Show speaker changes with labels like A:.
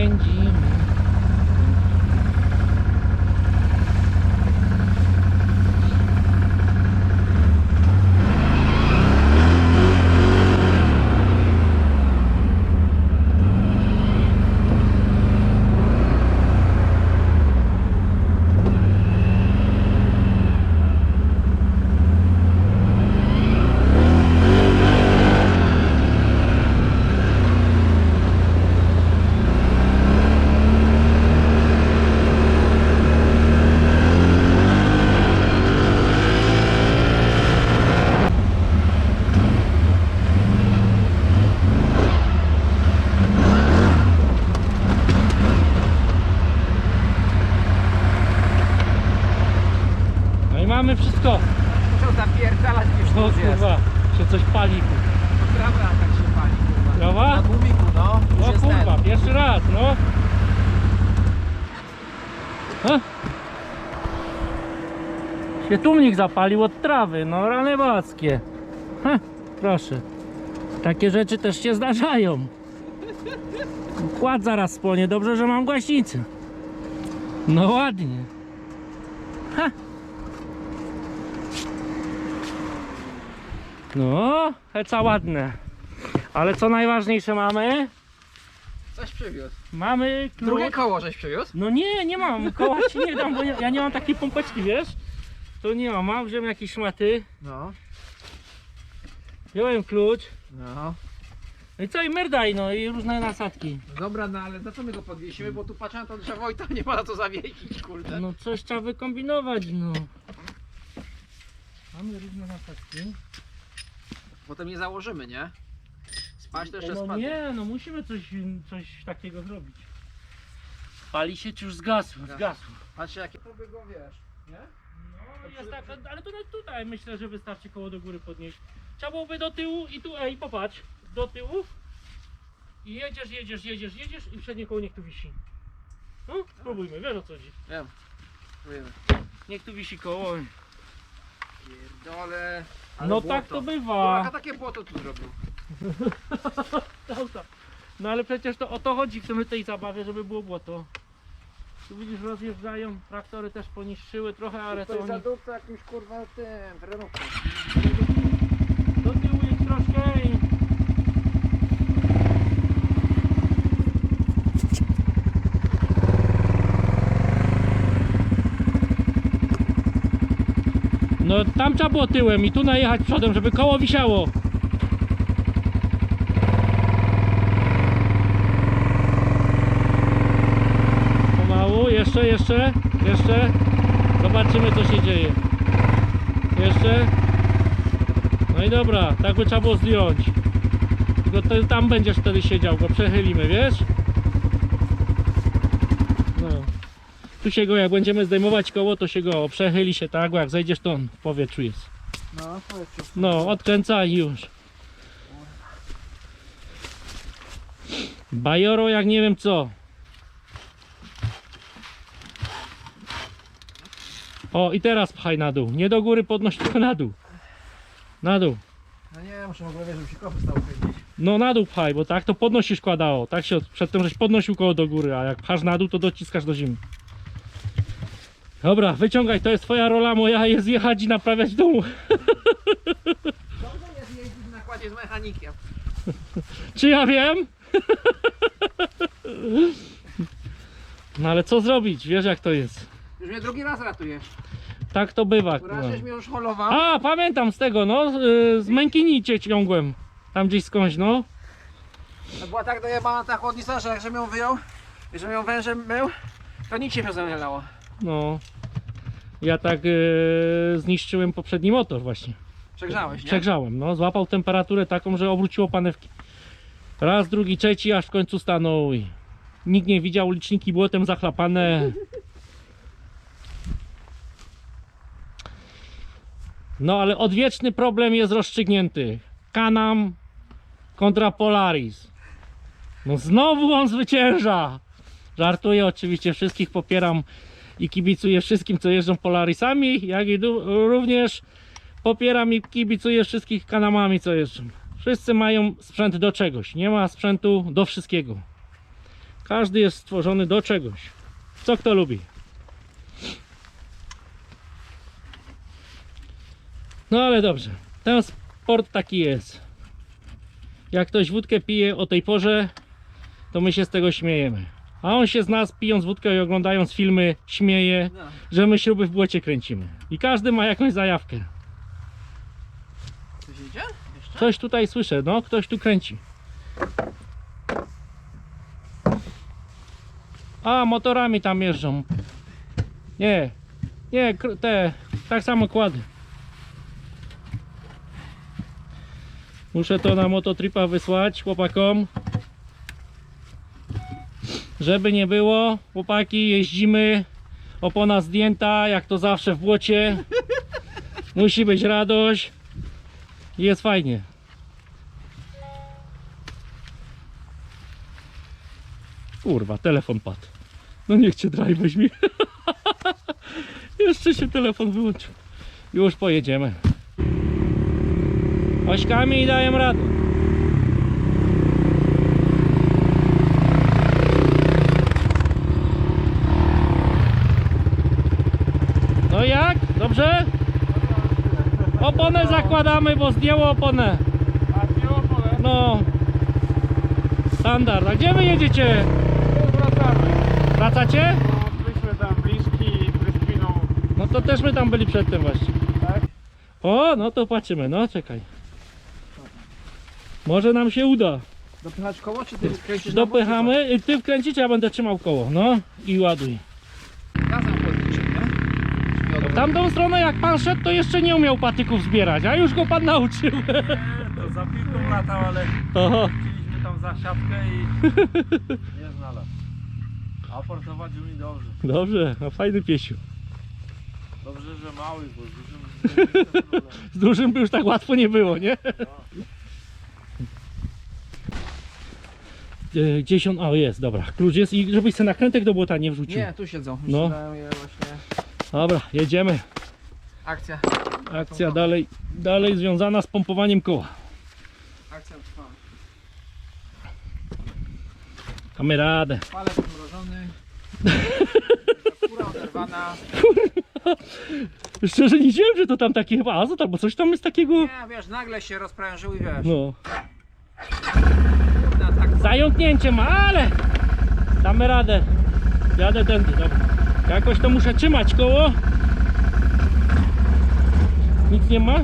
A: pędzimy. Mamy wszystko.
B: Muszą zapierdalać niż
A: O
B: tu jest.
A: kurwa, się coś pali.
B: To trawa tak się pali, kurwa.
A: Trawa?
B: Na gumiku, no. Już
A: O
B: jest
A: kurwa,
B: ten.
A: pierwszy raz, no. Ha? Się tłumnik zapalił od trawy, no rany boskie. Ha, proszę. Takie rzeczy też się zdarzają. Kład zaraz spłonie, dobrze, że mam głaśnicę. No ładnie. Ha. No, heca ładne. Ale co najważniejsze mamy?
B: Coś przywiózł.
A: Mamy klucz.
B: Drugie koło żeś przywiózł?
A: No nie mam, koła ci nie dam, bo ja nie mam takiej pompeczki, wiesz? To nie mam, wziąłem jakieś szmaty,
B: No.
A: wziąłem klucz,
B: No.
A: no i co, i merdaj, no i różne nasadki.
B: Dobra, no ale za co my go podwiesimy, bo tu patrzę na to drzewo i to nie ma na co zawiesić, kurde.
A: No coś trzeba wykombinować, no. Mamy różne nasadki.
B: Potem nie założymy, nie? Spać to jeszcze
A: No
B: spadnie.
A: nie, no musimy coś takiego zrobić. Pali się czy już zgasło? Zgasło.
B: Patrzcie jakie to by go, wiesz, nie?
A: No jest tak, ale to nawet tutaj myślę, że wystarczy koło do góry podnieść. Trzeba byłoby do tyłu i tu, ej popatrz, do tyłu i jedziesz i przednie koło niech tu wisi. No, spróbujmy, wiesz o co chodzi.
B: Wiem. Próbujemy.
A: Niech tu wisi koło.
B: Pierdole. Ale
A: No
B: błoto.
A: tak to
B: Kurwa,
A: bywa.
B: takie błoto tu zrobił.
A: No ale przecież to o to chodzi w tej zabawie, żeby było błoto. Tu widzisz, rozjeżdżają, traktory też poniszczyły trochę, ale to
B: To jest
A: oni...
B: zadupca jakimś kurwa tym, terenówką.
A: Do tyłu jest troszkę i... No tam trzeba było tyłem i tu najechać przodem, żeby koło wisiało. Pomału, jeszcze. Zobaczymy co się dzieje. Jeszcze. No i dobra, tak by trzeba było zdjąć. Tylko to, tam będziesz wtedy siedział, go przechylimy, wiesz? No. Tu się go, jak będziemy zdejmować koło, to się go przechyli się tak, bo jak zejdziesz to on w powietrzu jest.
B: No, powiedz.
A: No, odkręcaj już. Bajoro jak nie wiem co. O i teraz pchaj na dół. Nie do góry podnoś, tylko na dół. Na dół.
B: No nie, muszę w ogóle wiedzieć, żeby się koło stało chybić.
A: No na dół pchaj, bo tak to podnosisz kładało. Tak się przedtem żeś podnosił koło do góry, a jak pchasz na dół to dociskasz do ziemi. Dobra, wyciągaj, to jest twoja rola, moja jest jechać i naprawiać w domu.
B: Dobrze jest jeździć w nakładzie z mechanikiem.
A: Czy ja wiem? No ale co zrobić, wiesz jak to jest.
B: Już mnie drugi raz ratujesz.
A: Tak to bywa.
B: Raz
A: kurwa.
B: żeś mnie już holował.
A: A, pamiętam z tego, no, z Mękini cię ciągłem. Tam gdzieś skądś, no.
B: To była tak dojebana ta chłodnica, że jak żebym ją wyjął i żebym ją wężem mył, to nic się nie lało.
A: No. Ja tak zniszczyłem poprzedni motor właśnie.
B: Przegrzałeś, nie?
A: Przegrzałem, no. Złapał temperaturę taką, że obróciło panewki. Raz, drugi, trzeci, aż w końcu stanął i nikt nie widział, liczniki błotem zachlapane. No ale odwieczny problem jest rozstrzygnięty. Can-Am kontra Polaris. No znowu on zwycięża. Żartuję oczywiście, wszystkich popieram i kibicuję wszystkim, co jeżdżą Polarisami, jak i również popieram i kibicuję wszystkich Can-Amami, co jeżdżą. Wszyscy mają sprzęt do czegoś, nie ma sprzętu do wszystkiego. Każdy jest stworzony do czegoś. Co kto lubi. No ale dobrze. Ten sport taki jest. Jak ktoś wódkę pije o tej porze, to my się z tego śmiejemy. A on się z nas, pijąc wódkę i oglądając filmy, śmieje,
B: No.
A: że my śruby w błocie kręcimy. I każdy ma jakąś zajawkę.
B: Coś idzie? Jeszcze?
A: Coś tutaj słyszę, no ktoś tu kręci. A, motorami tam jeżdżą. Nie, nie, te, tak samo kłady. Muszę to na mototripa wysłać chłopakom. Żeby nie było, chłopaki, jeździmy, opona zdjęta, jak to zawsze w błocie. Musi być radość. Jest fajnie. Kurwa, telefon padł. No niech cię drive weźmie. Jeszcze się telefon wyłączył. Już pojedziemy. Ośkami i daję radę. No jak? Dobrze? Oponę zakładamy, bo zdjęło oponę.
C: A zdjęło pole?
A: No. Standard. A gdzie wy jedziecie?
C: Wracamy.
A: Wracacie?
C: No, byliśmy tam bliski i Kryspiną.
A: No to też my tam byli przedtem właśnie.
C: Tak?
A: O, no to patrzymy. No czekaj. Może nam się uda.
B: Dopychać koło, czy ty kręcisz?
A: Dopychamy. Ty wkręcicie, ja będę trzymał koło. No i ładuj.
B: Gazem podliczyć, nie?
A: W tamtą stronę jak pan szedł, to jeszcze nie umiał patyków zbierać, a już go pan nauczył.
C: To za piłką latał, ale
A: Oho.
C: chcieliśmy tam za siatkę i nie znalazł. A prowadził mi dobrze.
A: Dobrze, no fajny piesiu.
C: Dobrze, że mały, bo z dużym problem.
A: Z dużym by już tak łatwo nie było, nie? Gdzieś on, o jest, dobra, klucz jest i żebyś sobie nakrętek do błota nie wrzucił.
B: Nie, tu siedzą. Już
A: No.
B: dają je właśnie.
A: Dobra, jedziemy.
B: Akcja.
A: Akcja dalej związana z pompowaniem koła.
B: Akcja trwa.
A: Damy radę.
B: Palec zmrożony. Skóra oderwana.
A: Szczerze nie wiedziałem, że to tam takie chyba azot albo coś tam jest takiego.
B: Nie, wiesz, nagle się rozprężył i wiesz.
A: No.
B: Kurde, tak.
A: Zająknięcie ma, ale damy radę. Jadę tędy, dobra. Jakoś to muszę trzymać koło. Nic nie ma?